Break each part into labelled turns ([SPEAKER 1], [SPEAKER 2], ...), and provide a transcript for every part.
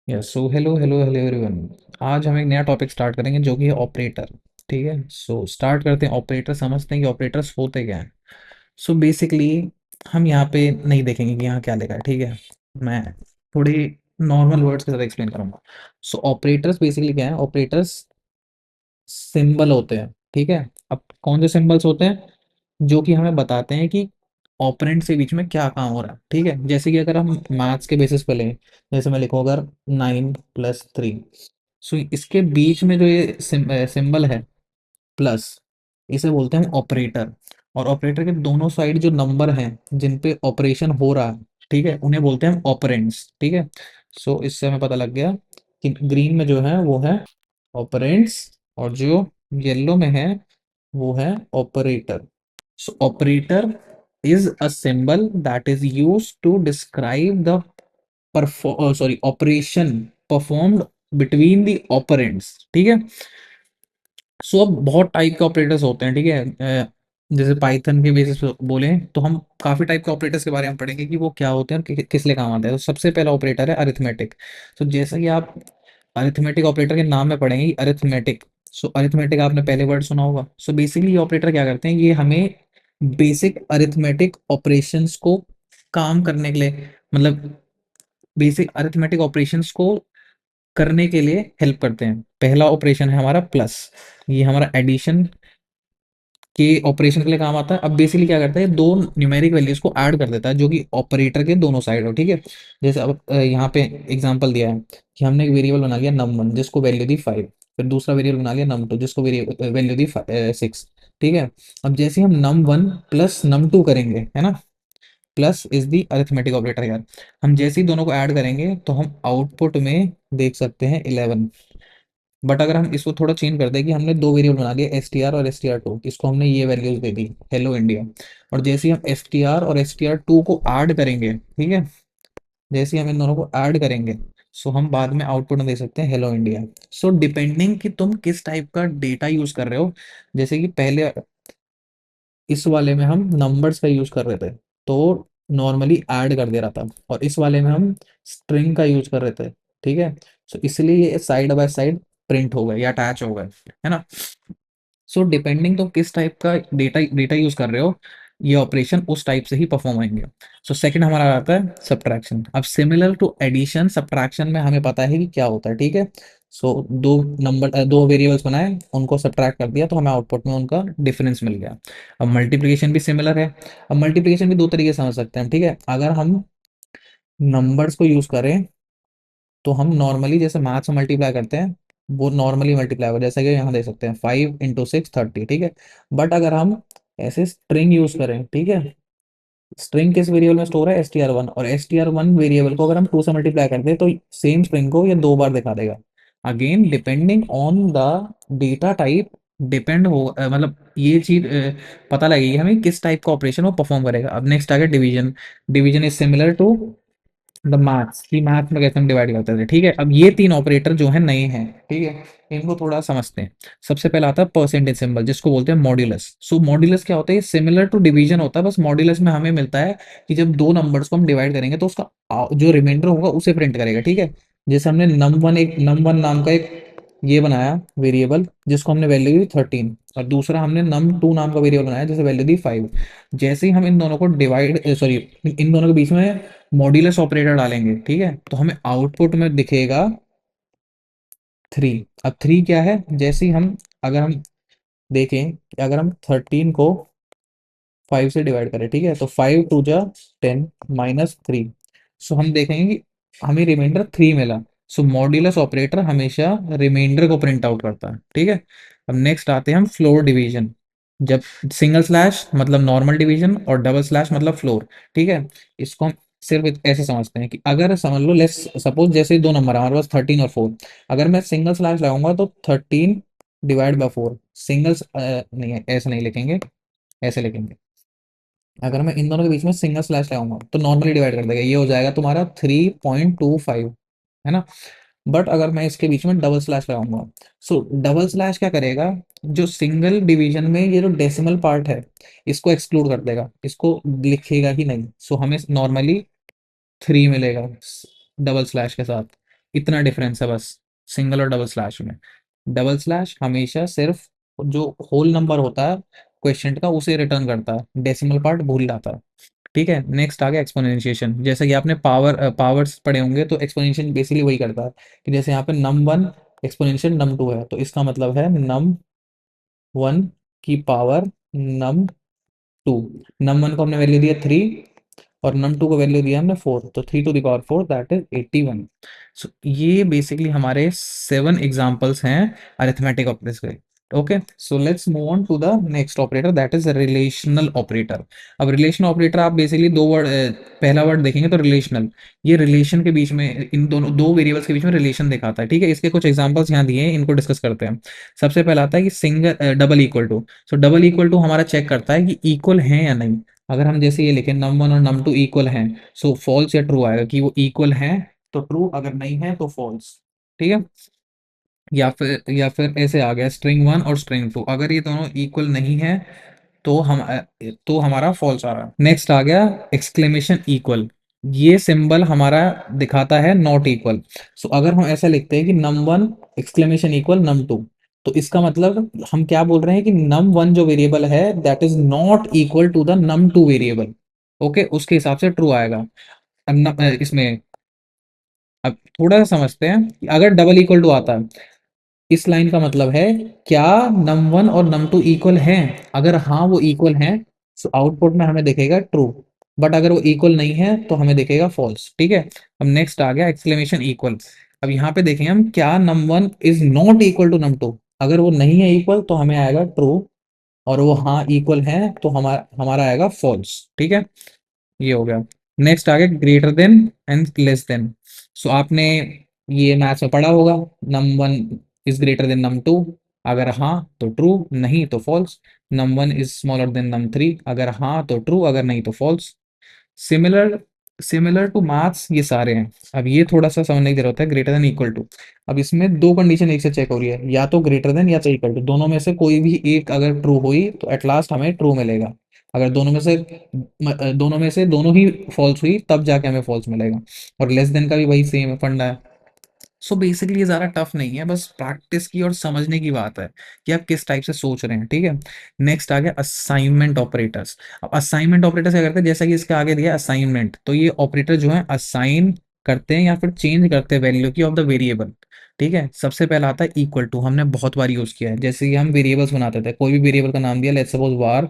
[SPEAKER 1] Yes so hello hello hello everyone. आज हम एक नया टॉपिक स्टार्ट करेंगे जो कि है ऑपरेटर। ठीक है, सो स्टार्ट करते हैं। ऑपरेटर समझते हैं कि ऑपरेटर्स होते क्या हैं। सो बेसिकली हम यहाँ पे नहीं देखेंगे कि यहाँ क्या लिखा है। ठीक है, मैं थोड़ी नॉर्मल वर्ड्स के साथ एक्सप्लेन करूंगा। सो ऑपरेटर्स बेसिकली क्या है? ऑपरेटर्स सिंबल होते हैं। ठीक है, अब कौन से सिंबल्स होते हैं जो कि हमें बताते हैं कि ऑपरेंड के बीच में क्या काम हो रहा है। ठीक है, जैसे कि अगर हम मैथ्स के बेसिस पे लें, जैसे मैं लिखूँ अगर 9 + 3, सो इसके बीच में जो ये सिंबल है प्लस, इसे बोलते हैं ऑपरेटर। और ऑपरेटर के दोनों साइड जो नंबर हैं जिन पे ऑपरेशन हो रहा है, ठीक है, उन्हें बोलते हैं ऑपरेंड्स। ठीक है, सो इससे हमें पता लग गया कि ग्रीन में जो है वो है ऑपरेंड्स, और जो येलो में है वो है operator. So operator is a symbol that is used to describe the operation performed between the operands. ठीक है, सो अब बहुत टाइप के ऑपरेटर्स होते हैं। ठीक है, जैसे पाइथन के बेसिस पे बोले तो हम काफी टाइप के ऑपरेटर्स के बारे में पढ़ेंगे कि वो क्या होते हैं और किस लिए काम आते हैं। तो सबसे पहला ऑपरेटर है अरिथमेटिक। तो जैसा कि आप अरिथमेटिक ऑपरेटर के नाम में पढ़ेंगे अरिथमेटिक, सो अरिथमेटिक आपने पहले वर्ड सुना होगा। सो बेसिकली ये ऑपरेटर क्या करते हैं? ये हमें बेसिक अरिथमेटिक ऑपरेशंस को काम करने के लिए, मतलब बेसिक अरिथमेटिक ऑपरेशंस को करने के लिए हेल्प करते हैं। पहला ऑपरेशन है हमारा प्लस, ये हमारा एडिशन के ऑपरेशन के लिए काम आता है। अब बेसिकली क्या करता है? दो न्यूमेरिक वैल्यूज को ऐड कर देता है जो कि ऑपरेटर के दोनों साइड हो। ठीक है, जैसे अब यहाँ पे एग्जांपल दिया है कि हमने एक वेरिएबल बना लिया num1 जिसको वैल्यू दी 5, फिर दूसरा वेरिएबल बना लिया num2 जिसको वैल्यू दी 6। ठीक है, अब जैसे हम num1 प्लस num2 करेंगे, है ना, plus is the arithmetic operator यार, हम जैसे ही दोनों को ऐड करेंगे तो हम आउटपुट में देख सकते हैं 11। बट अगर हम इसको थोड़ा चेंज कर दें कि हमने दो वेरिएबल बना लिए एस और STR2, इसको हमने ये वैल्यूज दे दी हेलो इंडिया, और जैसे ही हम STR और STR2 को ऐड करेंगे, ठीक है, जैसे ही हम इन दोनों को ऐड करेंगे, सो हम बाद में आउटपुट में दे सकते हैं हेलो इंडिया। सो डिपेंडिंग कि तुम किस टाइप का डेटा यूज कर रहे हो, जैसे कि पहले इस वाले में हम नंबर्स का यूज कर रहे थे तो नॉर्मली ऐड कर दे रहा था, और इस वाले में हम स्ट्रिंग का यूज कर रहे थे। ठीक है, सो इसलिए ये साइड बाय साइड प्रिंट हो गए या अटैच हो गए, है ना। सो डिपेंडिंग तुम किस टाइप का डेटा डेटा यूज कर रहे हो, ये ऑपरेशन उस टाइप से ही परफॉर्म होंगे। सो सेकंड हमारा आता है सब्ट्रैक्शन। अब सिमिलर टू एडिशन, सब्ट्रैक्शन में हमें पता है कि क्या होता है। ठीक है, सो दो वेरिएबल्स बनाए, उनको सब्ट्रैक्ट कर दिया तो हमें आउटपुट में उनका डिफरेंस मिल गया। अब मल्टीप्लिकेशन भी सिमिलर है। अब मल्टीप्लिकेशन भी दो तरीके से समझ सकते हैं। ठीक है, अगर हम नंबर्स को यूज करें तो हम नॉर्मली जैसे मैथ्स में मल्टीप्लाई करते हैं वो नॉर्मली मल्टीप्लाई होगा, जैसे कि यहाँ देख सकते हैं 5 × 6 30। ठीक है, बट अगर हम ऐसे स्ट्रिंग यूज करें, ठीक है, स्ट्रिंग किस वेरिएबल में स्टोर है? STR1, और STR1 वेरिएबल को अगर हम 2 से मल्टीप्लाई करते हैं तो सेम स्ट्रिंग को ये दो बार दिखा देगा। Again depending on the data type, depend हो मतलब ये चीज पता लगेगी हमें किस टाइप का ऑपरेशन वो परफॉर्म करेगा। अब नेक्स्ट आ गया division. Division is similar to the maths, की मैथ में कैसे हम डिवाइड करते थे। ठीक है, अब ये तीन ऑपरेटर जो है नए हैं, ठीक है, इनको थोड़ा समझते हैं। सबसे पहला आता है परसेंटेज सिंबल जिसको बोलते हैं मॉड्यूलस। सो मॉड्यूलस क्या होता है? सिमिलर टू डिवीजन होता है, बस मॉड्यूलस में हमें मिलता है कि जब दो नंबर्स को हम डिवाइड करेंगे तो उसका जो रिमाइंडर होगा उसे प्रिंट करेगा। ठीक है, जैसे हमने नम वन नाम का एक ये बनाया वेरिएबल जिसको हमने वैल्यू दी 13, और दूसरा हमने num2 नाम का वेरिएबल बनाया जिसे वैल्यू दी 5। जैसे ही हम इन दोनों को डिवाइड सॉरी इन दोनों के बीच में मॉड्यूलस ऑपरेटर डालेंगे, ठीक है, तो हमें आउटपुट में दिखेगा 3। अब 3 क्या है? जैसे ही हम अगर हम देखें कि अगर हम 13 को 5 से डिवाइड करें, ठीक है, तो 5 × 2 = 10 -3, सो हम देखेंगे कि हमें रिमाइंडर 3 मिला। सो मॉड्यूलस ऑपरेटर हमेशा रिमाइंडर को प्रिंट आउट करता है। ठीक है, अब नेक्स्ट आते हैं हम फ्लोर डिवीजन। जब सिंगल स्लैश मतलब नॉर्मल डिवीजन और डबल स्लैश मतलब फ्लोर। ठीक है, इसको हम सिर्फ ऐसे समझते हैं कि अगर समझ लो लेट्स सपोज जैसे दो नंबर है हमारे पास 13 और 4, अगर मैं सिंगल स्लैश लगाऊंगा तो 13 ÷ 4 सिंगल नहीं है, ऐसे नहीं लिखेंगे, ऐसे लिखेंगे। अगर मैं इन दोनों के बीच में सिंगल स्लैश लगाऊंगा तो नॉर्मली डिवाइड कर देगा, ये हो जाएगा तुम्हारा 3.25, है ना। बट अगर मैं इसके बीच में डबल स्लैश लगाऊंगा, सो डबल स्लैश क्या करेगा? जो सिंगल डिवीजन में ये जो डेसिमल पार्ट है इसको एक्सक्लूड कर देगा, इसको लिखेगा ही नहीं। सो हमें नॉर्मली 3 मिलेगा डबल स्लैश के साथ। इतना डिफरेंस है बस सिंगल और डबल स्लैश में। डबल स्लैश हमेशा सिर्फ जो होल नंबर होता है क्वेश्चन का उसे रिटर्न करता है, डेसिमल पार्ट भूल जाता है। ठीक है, नेक्स्ट आ गया एक्सपोनेंशिएशन। जैसे कि आपने पावर्स पढ़े होंगे, तो एक्सपोनेंशियल बेसिकली वही करता है कि जैसे यहाँ पे num one exponential num two है, तो इसका मतलब है नम वन की power num two. Num one को हमने वैल्यू दिया 3 और नम टू को वैल्यू दिया हमने 4, तो 3 to the power 4 that is 81। So ये बेसिकली हमारे 7 एग्जांपल्स हैं अरिथमेटिक ऑपरेटर्स के। Okay, so let's move on to the next operator that is relational operator. अब रिलेशन ऑपरेटर आप बेसिकली दो वर्ड, पहला वर्ड देखेंगे तो रिलेशनल, ये रिलेशन के बीच में, इन दोनों दो वेरिएबल्स के बीच में रिलेशन दिखाता है। ठीक है, इसके कुछ एग्जांपल्स यहाँ दिए हैं, इनको डिस्कस करते हैं। सबसे पहला आता है कि single double equal to. So double equal to हमारा चेक करता है कि इक्वल है या नहीं। अगर हम जैसे ये लिखें नम वन और नम टू इक्वल हैं, सो फॉल्स या ट्रू आएगा कि वो इक्वल हैं तो ट्रू, अगर नहीं है तो फॉल्स। ठीक है, या फिर ऐसे आ गया स्ट्रिंग वन और स्ट्रिंग टू, अगर ये दोनों इक्वल नहीं है तो तो हमारा फॉल्स आ रहा है। नेक्स्ट आ गया एक्सक्लेमेशन इक्वल। ये सिंबल हमारा दिखाता है नॉट इक्वल। सो अगर हम ऐसा लिखते हैं कि num one exclamation equal num two, तो इसका मतलब हम क्या बोल रहे हैं कि नम वन जो वेरिएबल है that is not equal to the num two variable. Okay, उसके हिसाब से ट्रू आएगा। इसमें अब थोड़ा सा समझते हैं कि अगर डबल इक्वल टू आता है, इस लाइन का मतलब है क्या नम वन और नम टू इक्वल हैं। अगर हाँ वो इक्वल हैं, तो आउटपुट में हमें दिखेगा ट्रू। बट अगर वो इक्वल नहीं है तो हमें दिखेगा फॉल्स। ठीक है, अब नेक्स्ट आ गया एक्सक्लेमेशन इक्वल। अब यहाँ पे देखें हम, क्या num one is not equal to num two, अगर वो नहीं है इक्वल तो हमें आएगा ट्रू, और वो हाँ इक्वल है तो हमारा हमारा आएगा फॉल्स। ठीक है, ये हो गया। नेक्स्ट आ गया greater than and less than. So आपने ये मैथ्स में पढ़ा होगा, num one is greater than num two, अगर हाँ तो ट्रू, नहीं तो false. Num one is smaller than num three, अगर हाँ तो ट्रू, अगर नहीं तो false. Similar similar to maths ये सारे हैं। अब ये थोड़ा सा समझने की जरूरत है, ग्रेटर देन इक्वल टू। अब इसमें दो कंडीशन एक से चेक हो रही है, या तो ग्रेटर देन या तो इक्वल टू, दोनों में से कोई भी एक अगर ट्रू हुई तो एट लास्ट हमें ट्रू मिलेगा। अगर दोनों में से दोनों ही फॉल्स हुई तब जाके हमें फॉल्स मिलेगा। और लेस देन का भी वही सेम फंडा है। सो बेसिकली ये ज़्यादा टफ नहीं है, बस प्रैक्टिस की और समझने की बात है कि आप किस टाइप से सोच रहे हैं। ठीक है, नेक्स्ट आ गया असाइनमेंट ऑपरेटर्स। अब असाइनमेंट ऑपरेटर्स क्या करते हैं, जैसा कि इसके आगे दिया असाइनमेंट, तो ये ऑपरेटर जो है असाइन करते हैं या फिर चेंज करते हैं वैल्यू की ऑफ द वेरिएबल। ठीक है, सबसे पहला आता है इक्वल टू, हमने बहुत बार यूज किया है, जैसे कि हम वेरिएबल्स बनाते थे, कोई भी वेरिएबल का नाम दिया, let's suppose var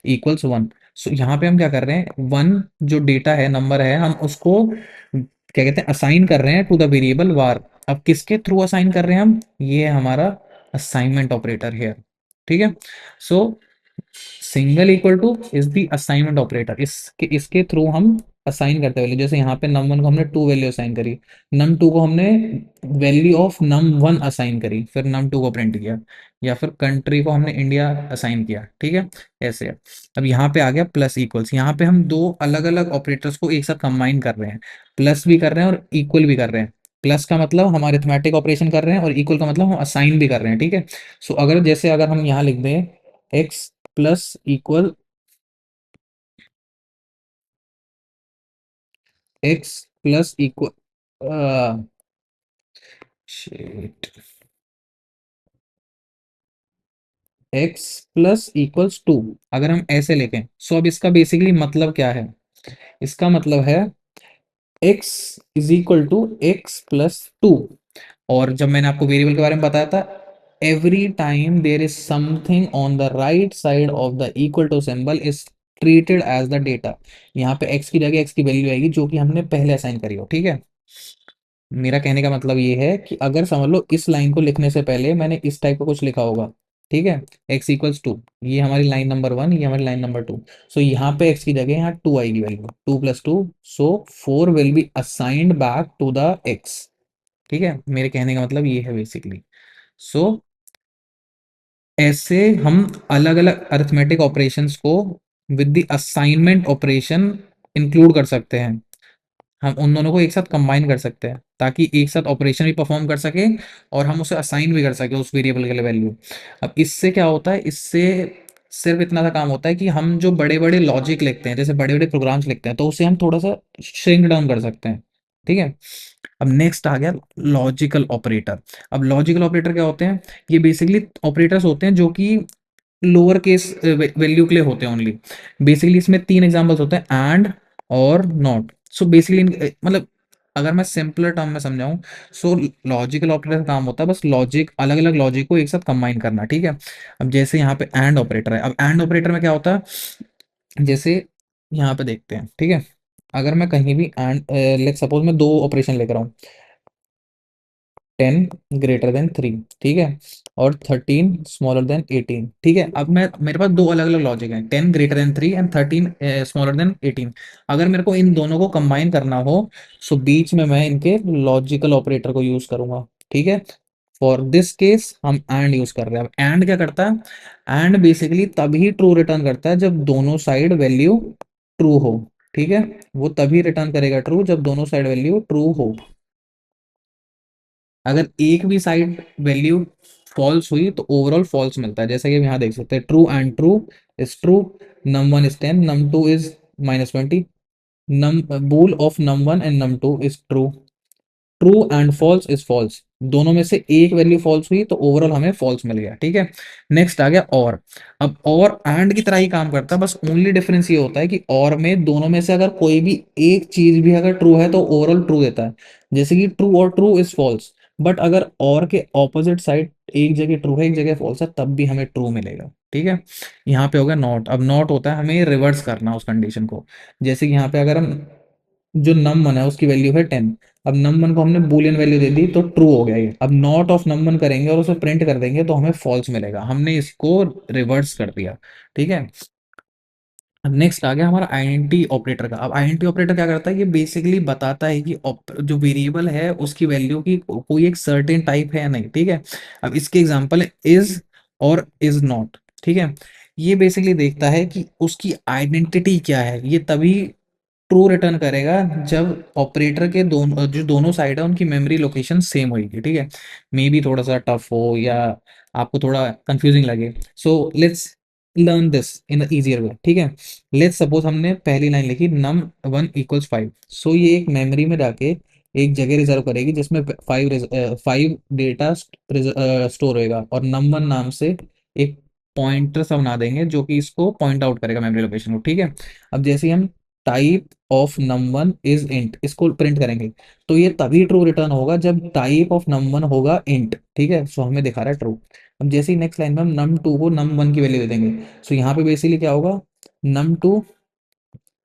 [SPEAKER 1] equals one. So यहाँ पे हम क्या कर रहे हैं, वन जो डेटा है, नंबर है, हम उसको क्या कहते हैं, असाइन कर रहे हैं टू द वेरिएबल वार। अब किसके थ्रू असाइन कर रहे हैं हम, ये है हमारा असाइनमेंट ऑपरेटर है। ठीक है, सो single equal two is the assignment operator, इसके इसके थ्रू हम असाइन करते हैं वैल्यू। जैसे यहाँ पे नम वन को हमने टू वैल्यू असाइन करी, नम टू को हमने value of num one assign करी, फिर नम टू को प्रिंट किया, या फिर कंट्री को हमने इंडिया असाइन किया। ठीक है, ऐसे है। अब यहाँ पे आ गया प्लस इक्वल्स, यहाँ पे हम दो अलग अलग ऑपरेटर्स को एक साथ कंबाइन कर रहे हैं, प्लस भी कर रहे हैं और इक्वल भी कर रहे हैं। प्लस का मतलब हम अरिथमेटिक ऑपरेशन कर रहे हैं, और इक्वल का मतलब हम असाइन भी कर रहे हैं। ठीक है, सो अगर हम यहाँ लिख दें x plus equal x plus equal shit x plus equals two, अगर हम ऐसे लिखें, सो अब इसका बेसिकली मतलब क्या है, इसका मतलब है x is equal to x plus two. और जब मैंने आपको वेरिएबल के बारे में बताया था, every time there is something on the right side of the equal to symbol is treated as the data. यहाँ पे x की जगह x की वैल्यू आएगी जो कि हमने पहले असाइन करी हो। ठीक है, मेरा कहने का मतलब ये है कि अगर समझ लो इस लाइन को लिखने से पहले मैंने इस टाइप का कुछ लिखा होगा। ठीक है, x इक्वल्स टू, ये हमारी लाइन नंबर वन, ये हमारी लाइन नंबर टू। सो यहाँ पे x की जगह यहाँ टू आएगी value, two plus two, so four will be assigned back to the x। ठीक है, मेरे कहने का मतलब ये है बेसिकली। सो ऐसे हम अलग अलग अरिथमेटिक ऑपरेशंस को with the assignment operation include कर सकते हैं। हम उन दोनों को एक साथ कंबाइन कर सकते हैं ताकि एक साथ ऑपरेशन भी परफॉर्म कर सके और हम उसे असाइन भी कर सके उस वेरिएबल के लिए वैल्यू। अब इससे क्या होता है, इससे सिर्फ इतना सा काम होता है कि हम जो बड़े बड़े लॉजिक लिखते हैं, जैसे बड़े बड़े प्रोग्राम्स लिखते हैं, तो उसे हम थोड़ा सा श्रिंक डाउन कर सकते हैं। ठीक है। अब नेक्स्ट आ गया लॉजिकल ऑपरेटर। अब लॉजिकल ऑपरेटर क्या होते हैं? ये बेसिकली ऑपरेटर्स होते हैं जो कि लोअर केस वैल्यू के लिए होते हैं ओनली। बेसिकली इसमें तीन एग्जांपल्स होते हैं, एंड और नॉट। सो बेसिकली मतलब अगर मैं सिंपलर टर्म में समझाऊं, सो लॉजिकल ऑपरेटर का काम होता है बस लॉजिक, अलग अलग लॉजिक को एक साथ कंबाइन करना, ठीक है। अब जैसे यहाँ पे एंड ऑपरेटर है, अब एंड ऑपरेटर में क्या होता है, जैसे यहाँ पे देखते हैं, ठीक है। अगर मैं कहीं भी एंड, लेट सपोज मैं दो ऑपरेशन लेकर आऊँ, 10 greater than 3, ठीक है, और 13 smaller than 18, ठीक है। अब मैं, मेरे पास दो अलग अलग लॉजिक हैं, 10 greater than 3 and 13 smaller than 18। अगर मेरे को इन दोनों को कंबाइन करना हो, सो बीच में मैं इनके लॉजिकल ऑपरेटर को यूज करूंगा, ठीक है। फॉर दिस केस हम एंड यूज कर रहे हैं। अब एंड क्या करता है? एंड बेसिकली तभी ट्रू रिटर्न करता है जब दोनों साइड वैल्यू ट्रू हो, ठीक है। वो तभी रिटर्न करेगा ट्रू जब दोनों साइड वैल्यू ट्रू हो। अगर एक भी साइड वैल्यू फॉल्स हुई तो ओवरऑल फॉल्स मिलता है, जैसा कि हम यहाँ देख सकते हैं, true and true is true, num1 is 10, num2 is -20, num bool of num1 and num2 is true, true and false is false. दोनों में से एक वैल्यू फॉल्स हुई तो ओवरऑल हमें फॉल्स मिल गया, ठीक है। नेक्स्ट आ गया और। अब और एंड की तरह ही काम करता है, बस ओनली डिफरेंस ये होता है कि और में दोनों में से अगर कोई भी एक चीज भी अगर ट्रू है तो ओवरऑल ट्रू देता है, जैसे कि ट्रू और ट्रू इज फॉल्स। बट अगर और के ऑपोजिट साइड एक जगह ट्रू है एक जगह फॉल्स है तब भी हमें ट्रू मिलेगा, ठीक है। यहाँ पे हो गया नॉट। अब नॉट होता है हमें रिवर्स करना उस कंडीशन को, जैसे कि यहाँ पे अगर हम, जो नम वन है उसकी वैल्यू है 10, अब नम वन को हमने बूलियन वैल्यू दे दी तो ट्रू हो गया ये। अब नॉट ऑफ नम वन करेंगे और उसे प्रिंट कर देंगे तो हमें फॉल्स मिलेगा, हमने इसको रिवर्स कर दिया, ठीक है। अब नेक्स्ट आ गया हमारा आइडेंटिटी ऑपरेटर का। अब आइडेंटिटी ऑपरेटर क्या करता है? ये बेसिकली बताता है कि जो वेरिएबल है उसकी वैल्यू की कोई एक सर्टेन टाइप है या नहीं, ठीक है। अब इसके एग्जांपल है इज और इज नॉट, ठीक है। ये बेसिकली देखता है कि उसकी आइडेंटिटी क्या है, ये तभी ट्रू रिटर्न करेगा जब ऑपरेटर के दोनों, जो दोनों साइड है उनकी मेमोरी लोकेशन सेम होगी, ठीक है। मे बी थोड़ा सा टफ हो या आपको थोड़ा कंफ्यूजिंग लगे, so let's learn this in easier way, ठीक है। लेट्स सपोज हमने पहली लाइन लिखी num1 = 5, सो ये एक मेमोरी में जाके एक जगह रिजर्व करेगी जिसमें 5 डेटा स्टोर होएगा, और num1 नाम से एक पॉइंटर सा बना देंगे जो कि इसको पॉइंट आउट करेगा मेमोरी लोकेशन को, ठीक है। अब जैसे ही हम type of num1 is int इसको प्रिंट करेंगे तो ये तभी ट्रू रिटर्न होगा जब टाइप ऑफ num1 होगा इंट, ठीक है। सो हमें दिखा रहा है ट्रू। अब जैसे ही नेक्स्ट लाइन में हम num2 को num1 की वैल्यू दे देंगे, सो यहाँ पे बेसिकली क्या होगा, num2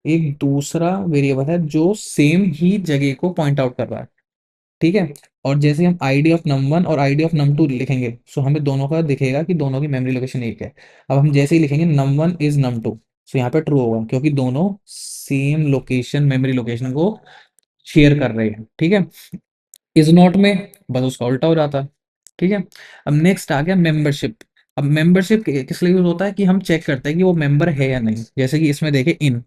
[SPEAKER 1] एक दूसरा वेरिएबल है जो सेम ही जगह को पॉइंट आउट कर रहा है, ठीक है। और जैसे हम आईडी ऑफ num1 और आईडी ऑफ num2 लिखेंगे, सो हमें दोनों का दिखेगा कि दोनों की मेमोरी लोकेशन एक है। अब हम जैसे ही लिखेंगे num1 is num2, सो यहाँ पे ट्रू होगा क्योंकि दोनों सेम लोकेशन, मेमोरी लोकेशन को शेयर कर रहे हैं, ठीक है। इज नॉट में बस उसका उल्टा हो जाता है, ठीक है। अब नेक्स्ट आ गया मेंबरशिप। अब मेंबरशिप किस लिए यूज होता है कि हम चेक करते हैं कि वो मेंबर है या नहीं, जैसे कि इसमें देखे इन,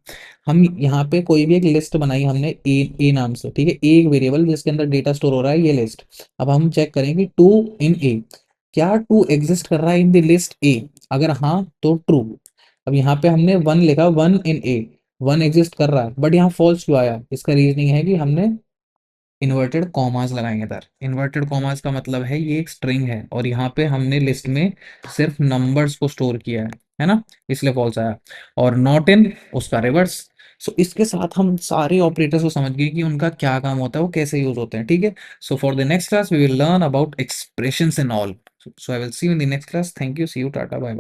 [SPEAKER 1] हम यहाँ पे कोई भी एक लिस्ट बनाई हमने ए नाम से, ठीक है, एक वेरिएबल जिसके अंदर डेटा स्टोर हो रहा है ये लिस्ट। अब हम चेक करेंगे टू इन ए, क्या टू एग्जिस्ट कर रहा है इन द लिस्ट ए? अगर हाँ तो ट्रू। अब यहाँ पे हमने वन लिखा, one in A, one exist कर रहा है, बट यहाँ फॉल्स क्यों आया? इसका रीजनिंग है कि हमने इन्वर्टेड कॉमास लगाएंगे इधर। इन्वर्टेड कॉमास का मतलब है ये एक स्ट्रिंग है और यहाँ पे हमने लिस्ट में सिर्फ नंबर्स को स्टोर किया है ना, इसलिए फॉल्स आया। और नॉट इन उसका रिवर्स। सो इसके साथ हम सारे ऑपरेटर्स को समझ गए कि उनका क्या काम होता है, वो कैसे यूज होते हैं, ठीक है। So for the next class we will learn about expressions in all. So I will see you in the next class. Thank you, see you, tata, bye bye.